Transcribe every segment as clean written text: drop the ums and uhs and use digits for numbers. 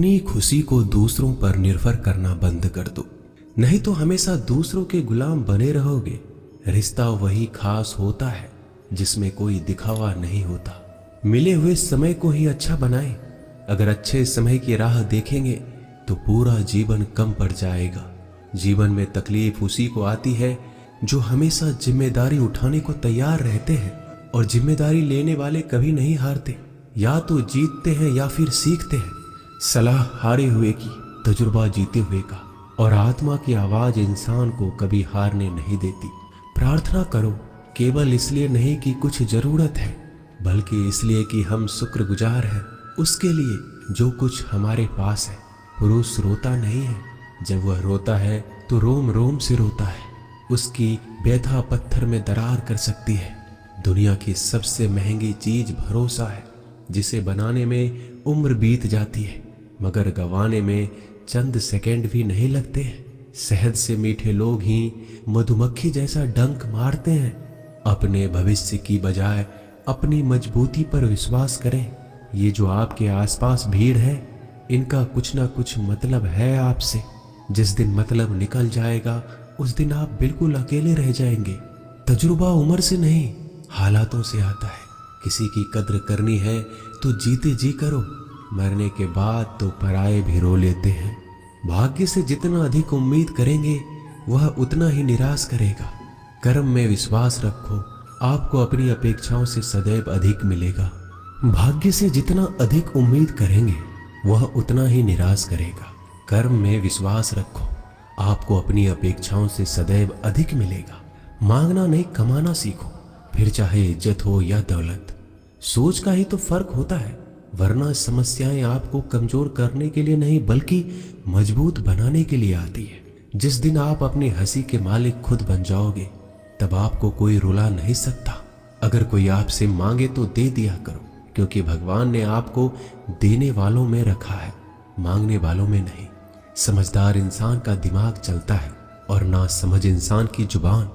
अपनी खुशी को दूसरों पर निर्भर करना बंद कर दो, नहीं तो हमेशा दूसरों के गुलाम बने रहोगे। रिश्ता वही खास होता है जिसमें कोई दिखावा नहीं होता। मिले हुए समय को ही अच्छा बनाएं। अगर अच्छे समय की राह देखेंगे तो पूरा जीवन कम पड़ जाएगा। जीवन में तकलीफ उसी को आती है जो हमेशा जिम्मेदारी उठाने को तैयार रहते हैं, और जिम्मेदारी लेने वाले कभी नहीं हारते। या तो जीतते हैं या फिर सीखते हैं। सलाह हारे हुए की, तजुर्बा जीते हुए का, और आत्मा की आवाज इंसान को कभी हारने नहीं देती। प्रार्थना करो, केवल इसलिए नहीं कि कुछ जरूरत है, बल्कि इसलिए कि हम शुक्रगुजार हैं उसके लिए जो कुछ हमारे पास है। पुरुष रोता नहीं है, जब वह रोता है तो रोम रोम से रोता है। उसकी व्यथा पत्थर में दरार कर सकती है। दुनिया की सबसे महंगी चीज भरोसा है, जिसे बनाने में उम्र बीत जाती है मगर गंवाने में चंद सेकंड भी नहीं लगते हैं। शहद से मीठे लोग ही मधुमक्खी जैसा डंक मारते हैं। अपने भविष्य की बजाय अपनी मजबूती पर विश्वास करें। ये जो आपके आसपास भीड़ है, इनका कुछ ना कुछ मतलब है आपसे। जिस दिन मतलब निकल जाएगा उस दिन आप बिल्कुल अकेले रह जाएंगे। तजुर्बा उम्र से नहीं, हालातों से आता है। किसी की कद्र करनी है तो जीते जी करो, मरने के बाद तो पराये भी रो लेते हैं। भाग्य से जितना अधिक उम्मीद करेंगे वह उतना ही निराश करेगा। कर्म में विश्वास रखो, आपको अपनी अपेक्षाओं से सदैव अधिक मिलेगा। भाग्य से जितना अधिक उम्मीद करेंगे वह उतना ही निराश करेगा। कर्म में विश्वास रखो, आपको अपनी अपेक्षाओं से सदैव अधिक मिलेगा। मांगना नहीं, कमाना सीखो, फिर चाहे इज्जत हो या दौलत। सोच का ही तो फर्क होता है, वरना समस्याएं आपको कमजोर करने के लिए नहीं बल्कि मजबूत बनाने के लिए आती है। जिस दिन आप अपनी हंसी के मालिक खुद बन जाओगे तब आपको कोई रुला नहीं सकता। अगर कोई आपसे मांगे तो दे दिया करो, क्योंकि भगवान ने आपको देने वालों में रखा है, मांगने वालों में नहीं। समझदार इंसान का दिमाग चलता है और ना समझ इंसान की जुबान।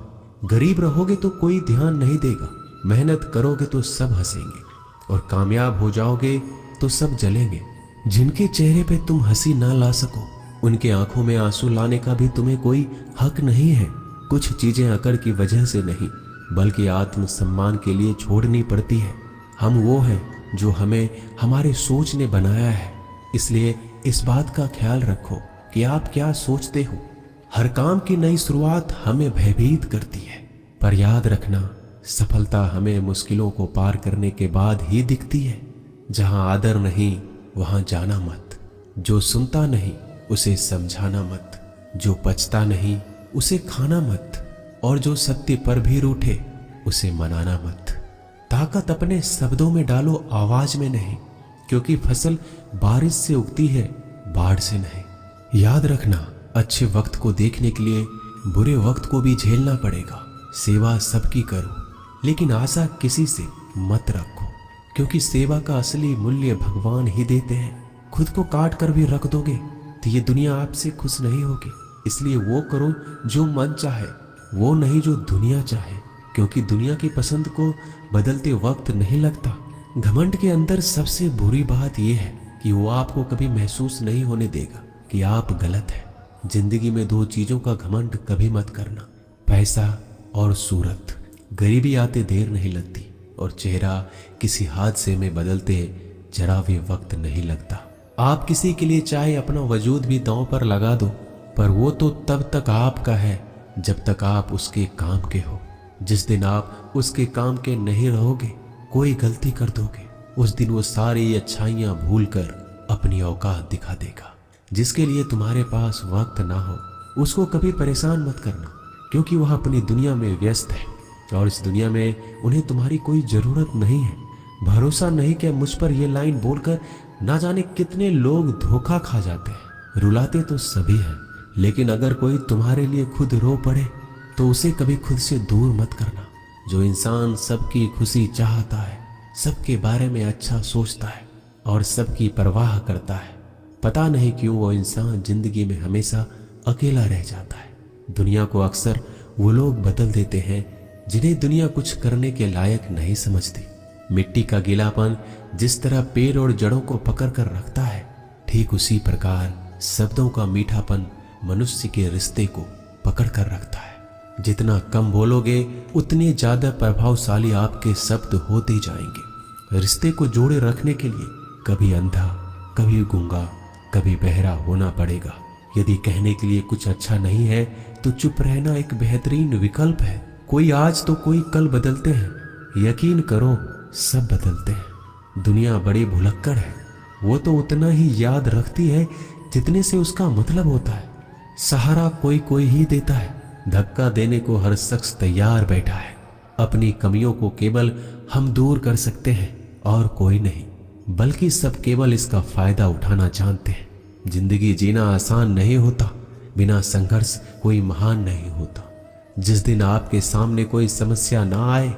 गरीब रहोगे तो कोई ध्यान नहीं देगा, मेहनत करोगे तो सब हंसेंगे, और कामयाब हो जाओगे तो सब जलेंगे। जिनके चेहरे पे तुम हंसी ना ला सको, उनके आंखों में आंसू लाने का भी तुम्हें कोई हक नहीं है। कुछ चीजें अकड़ की वजह से नहीं बल्कि आत्मसम्मान के लिए छोड़नी पड़ती है। हम वो हैं जो हमें हमारे सोच ने बनाया है, इसलिए इस बात का ख्याल रखो कि आप क्या सोचते हो। हर काम की नई शुरुआत हमें भयभीत करती है, पर याद रखना सफलता हमें मुश्किलों को पार करने के बाद ही दिखती है। जहां आदर नहीं वहां जाना मत। जो सुनता नहीं उसे समझाना मत। जो पचता नहीं उसे खाना मत। और जो सत्य पर भी रूठे उसे मनाना मत। ताकत अपने शब्दों में डालो, आवाज में नहीं, क्योंकि फसल बारिश से उगती है, बाढ़ से नहीं। याद रखना, अच्छे वक्त को देखने के लिए बुरे वक्त को भी झेलना पड़ेगा। सेवा सबकी करो, लेकिन आशा किसी से मत रखो, क्योंकि सेवा का असली मूल्य भगवान ही देते हैं। खुद को काट कर भी रख दोगे तो ये दुनिया आपसे खुश नहीं होगी। इसलिए वो करो जो मन चाहे, वो नहीं जो दुनिया चाहे, क्योंकि दुनिया की पसंद को बदलते वक्त नहीं लगता। घमंड के अंदर सबसे बुरी बात यह है कि वो आपको कभी महसूस नहीं होने देगा कि आप गलत हैं। जिंदगी में दो चीजों का घमंड कभी मत करना, पैसा और सूरत। गरीबी आते देर नहीं लगती और चेहरा किसी हादसे में बदलते जरा भी वक्त नहीं लगता। आप किसी के लिए चाहे अपना वजूद भी दांव पर लगा दो, पर वो तो तब तक आपका है जब तक आप उसके काम के हो। जिस दिन आप उसके काम के नहीं रहोगे, कोई गलती कर दोगे, उस दिन वो सारी अच्छाइयां भूलकर अपनी औकात दिखा देगा। जिसके लिए तुम्हारे पास वक्त ना हो उसको कभी परेशान मत करना, क्योंकि वह अपनी दुनिया में व्यस्त है और इस दुनिया में उन्हें तुम्हारी कोई जरूरत नहीं है। भरोसा नहीं कि मुझ पर यह लाइन बोलकर ना जाने कितने लोग धोखा खा जाते हैं। रुलाते तो सभी हैं, लेकिन अगर कोई तुम्हारे लिए खुद रो पड़े तो उसे कभी खुद से दूर मत करना। जो इंसान सबकी खुशी चाहता है, सबके बारे में अच्छा सोचता है और सबकी परवाह करता है, पता नहीं क्यों वो इंसान जिंदगी में हमेशा अकेला रह जाता है। दुनिया को अक्सर वो लोग बदल देते हैं जिन्हें दुनिया कुछ करने के लायक नहीं समझती। मिट्टी का गीलापन जिस तरह पेड़ और जड़ों को पकड़ कर रखता है, ठीक उसी प्रकार शब्दों का मीठापन मनुष्य के रिश्ते को पकड़ कर रखता है। जितना कम बोलोगे उतने ज्यादा प्रभावशाली आपके शब्द होते जाएंगे। रिश्ते को जोड़े रखने के लिए कभी अंधा, कभी गूंगा, कभी बहरा होना पड़ेगा। यदि कहने के लिए कुछ अच्छा नहीं है तो चुप रहना एक बेहतरीन विकल्प है। कोई आज तो कोई कल बदलते हैं। यकीन करो सब बदलते हैं। दुनिया बड़ी भुलक्कड़ है, वो तो उतना ही याद रखती है जितने से उसका मतलब होता है। सहारा कोई कोई ही देता है, धक्का देने को हर शख्स तैयार बैठा है। अपनी कमियों को केवल हम दूर कर सकते हैं और कोई नहीं, बल्कि सब केवल इसका फायदा उठाना जानते हैं। जिंदगी जीना आसान नहीं होता, बिना संघर्ष कोई महान नहीं होता। जिस दिन आपके सामने कोई समस्या ना आए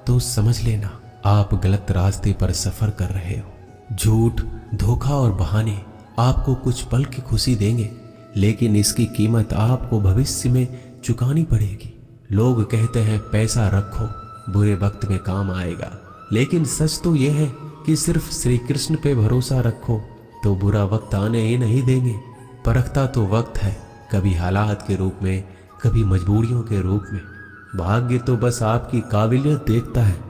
तो समझ लेना आप गलत रास्ते पर सफर कर रहे हो। झूठ, धोखा और बहाने आपको कुछ पल की खुशी देंगे, लेकिन इसकी कीमत आपको भविष्य में चुकानी पड़ेगी। लोग कहते हैं पैसा रखो, बुरे वक्त में काम आएगा, लेकिन सच तो यह है कि सिर्फ श्री कृष्ण पे भरोसा रखो तो बुरा वक्त आने ही नहीं देंगे। परखता तो वक्त है, कभी हालात के रूप में, कभी मजबूरियों के रूप में। भाग्य तो बस आपकी काबिलियत देखता है।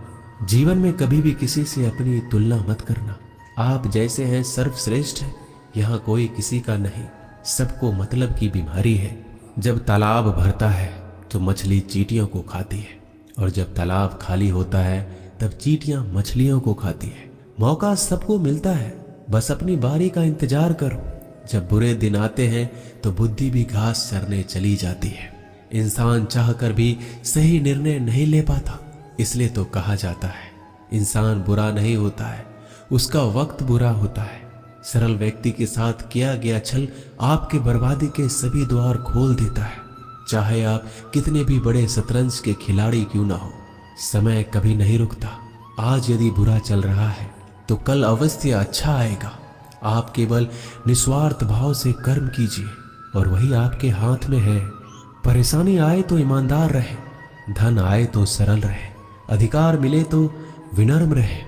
जीवन में कभी भी किसी से अपनी तुलना मत करना। आप जैसे हैं सर्वश्रेष्ठ है, यहाँ कोई किसी का नहीं। सबको मतलब की बीमारी है। जब तालाब भरता है तो मछली चींटियों को खाती है, और जब तालाब खाली होता है तब चींटियां मछलियों को खाती है। मौका सबको मिलता है, बस अपनी बारी का इंतजार करो। जब बुरे दिन आते हैं तो बुद्धि भी घास चरने चली जाती है। इंसान चाहकर भी सही निर्णय नहीं ले पाता, इसलिए तो कहा जाता है इंसान बुरा नहीं होता है, उसका वक्त बुरा होता है। सरल व्यक्ति के साथ किया गया छल आपके बर्बादी के सभी द्वार खोल देता है। चाहे आप कितने भी बड़े शतरंज के खिलाड़ी क्यों ना हो, समय कभी नहीं रुकता। आज यदि बुरा चल रहा है तो कल अवश्य अच्छा आएगा। आप केवल निस्वार्थ भाव से कर्म कीजिए और वही आपके हाथ में है। परेशानी आए तो ईमानदार रहे, धन आए तो सरल रहे, अधिकार मिले तो विनम्र रहे,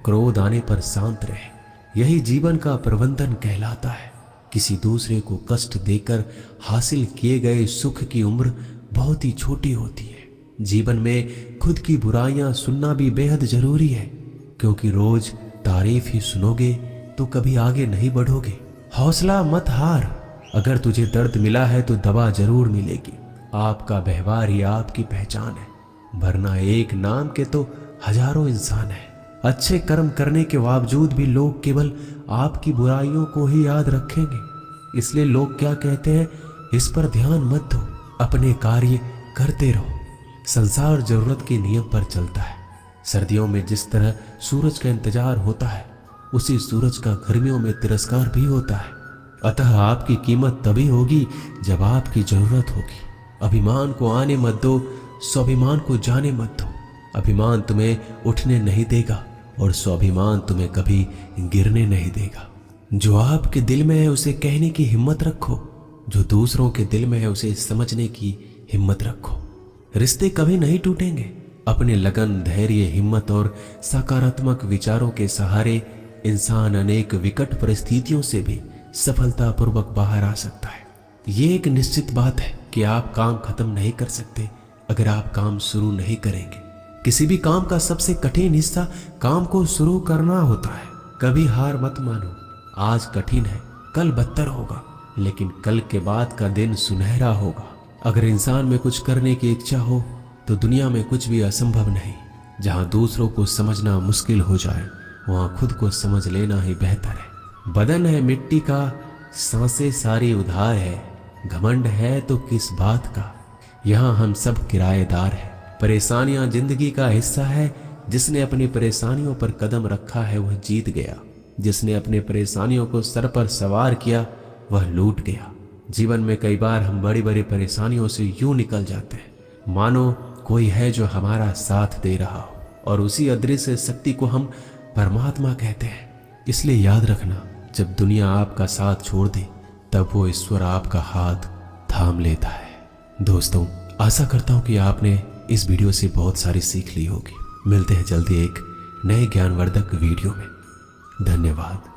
क्रोध आने पर शांत रहे। यही जीवन का प्रबंधन कहलाता है। किसी दूसरे को कष्ट देकर हासिल किए गए सुख की उम्र बहुत ही छोटी होती है। जीवन में खुद की बुराइयां सुनना भी बेहद जरूरी है, क्योंकि रोज तारीफ ही सुनोगे तो कभी आगे नहीं बढ़ोगे। हौसला मत हार। अगर तुझे दर्द मिला है तो दवा जरूर मिलेगी। आपका व्यवहार ही आपकी पहचान है, वरना एक नाम के तो हजारों इंसान हैं। अच्छे कर्म करने के बावजूद भी लोग केवल आपकी बुराइयों को ही याद रखेंगे। इसलिए लोग क्या कहते हैं इस पर ध्यान मत दो, अपने कार्य करते रहो। संसार जरूरत के नियम पर चलता है। सर्दियों में जिस तरह सूरज का इंतजार होता है, उसी सूरज का गर्मियों में तिरस्कार भी होता है। अतः आपकी कीमत तभी होगी जब आपकी जरूरत होगी। अभिमान को आने मत दो, स्वाभिमान को जाने मत दो। अभिमान तुम्हें उठने नहीं देगा और स्वाभिमान तुम्हें कभी गिरने नहीं देगा। जो आपके दिल में है उसे कहने की हिम्मत रखो, जो दूसरों के दिल में है उसे समझने की हिम्मत रखो। रिश्ते कभी नहीं टूटेंगे। अपने लगन, धैर्य, हिम्मत और सकारात्मक विचारों के सहारे इंसान अनेक विकट परिस्थितियों से भी सफलतापूर्वक बाहर आ सकता है। ये एक निश्चित बात है कि आप काम खत्म नहीं कर सकते अगर आप काम शुरू नहीं करेंगे। किसी भी काम का सबसे कठिन हिस्सा काम को शुरू करना होता है। कभी हार मत मानो। आज कठिन है, कल बदतर होगा, लेकिन कल के बाद का दिन सुनहरा होगा। अगर इंसान में कुछ करने की इच्छा हो तो दुनिया में कुछ भी असंभव नहीं। जहां दूसरों को समझना मुश्किल हो जाए वहां खुद को समझ लेना ही बेहतर है। बदन है मिट्टी का, सांसें सारी उधार है। घमंड है तो किस बात का, यहाँ हम सब किराएदार हैं। परेशानियां जिंदगी का हिस्सा है। जिसने अपनी परेशानियों पर कदम रखा है वह जीत गया। जिसने अपने परेशानियों को सर पर सवार किया वह लूट गया। जीवन में कई बार हम बड़ी बड़ी परेशानियों से यूं निकल जाते हैं मानो कोई है जो हमारा साथ दे रहा हो, और उसी अदृश्य शक्ति को हम परमात्मा कहते हैं। इसलिए याद रखना, जब दुनिया आपका साथ छोड़ दे तब वो ईश्वर आपका हाथ थाम लेता है। दोस्तों, आशा करता हूं कि आपने इस वीडियो से बहुत सारी सीख ली होगी। मिलते हैं जल्दी एक नए ज्ञानवर्धक वीडियो में। धन्यवाद।